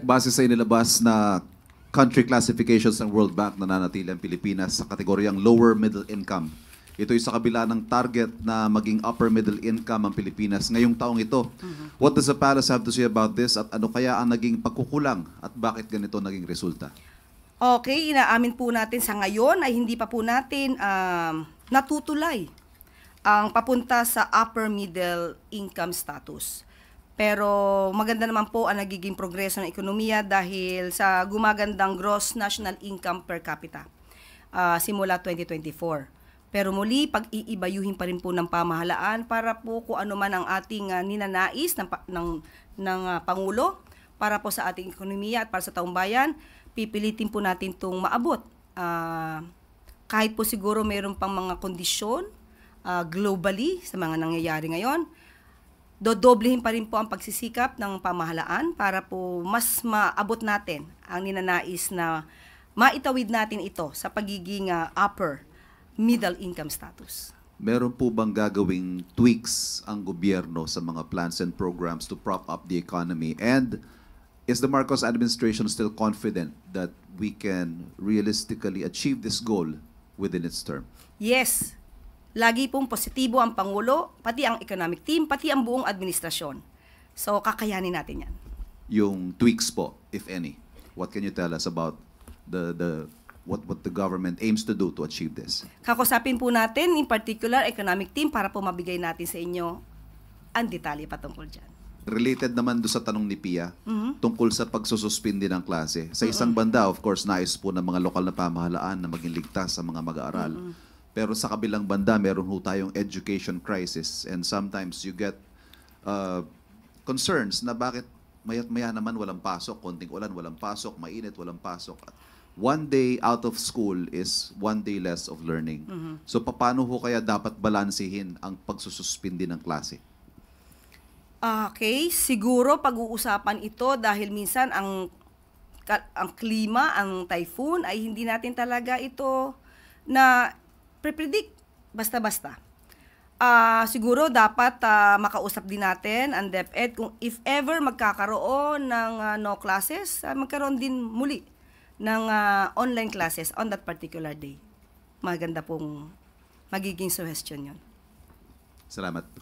base sa inilabas na country classifications ng World Bank, nananatili ang Pilipinas sa kategoryang lower middle income. Ito'y sa kabila ng target na maging upper middle income ang Pilipinas ngayong taong ito. What does the palace have to say about this at ano kaya ang naging pagkukulang at bakit ganito naging resulta? Okay, inaamin po natin sa ngayon ay hindi pa po natin natutulay ang papunta sa upper middle income status. Pero maganda naman po ang nagiging progreso ng ekonomiya dahil sa gumagandang gross national income per capita simula 2024. Pero muli, pag-iibayuhin pa rin po ng pamahalaan para po kung ano man ang ating ninanais ng Pangulo para po sa ating ekonomiya at para sa taong bayan, pipilitin po natin itong maabot. Kahit po siguro mayroon pang mga kondisyon globally sa mga nangyayari ngayon, dodoblehin pa rin po ang pagsisikap ng pamahalaan para po mas maabot natin ang ninanais na maitawid natin ito sa pagiging upper middle income status. Meron po bang gagawing tweaks ang gobyerno sa mga plans and programs to prop up the economy? And is the Marcos administration still confident that we can realistically achieve this goal within its term? Yes. Lagi pong positibo ang Pangulo, pati ang economic team, pati ang buong administrasyon. So, kakayanin natin yan. Yung tweaks po, if any, what can you tell us about what the government aims to do to achieve this? Kakusapin po natin, in particular, economic team, para po mabigay natin sa inyo ang detalye patungkol dyan. Related naman do sa tanong ni Pia, tungkol sa pagsususpindi ng klase. Sa isang banda, of course, nais po ng mga lokal na pamahalaan na maging ligtas sa mga mag-aaral. Pero sa kabilang banda, meron ho tayong education crisis. And sometimes you get concerns na bakit maya't maya naman walang pasok, konting ulan, walang pasok, mainit, walang pasok. One day out of school is one day less of learning. So paano ho kaya dapat balansehin ang pagsususpindi ng klase? Okay, siguro pag-uusapan ito dahil minsan ang klima, ang typhoon ay hindi natin talaga ito na pre-predict basta-basta. Siguro dapat makausap din natin ang DepEd kung if ever magkakaroon ng no classes, magkaroon din muli ng online classes on that particular day. Maganda pong magiging suggestion yon. Salamat.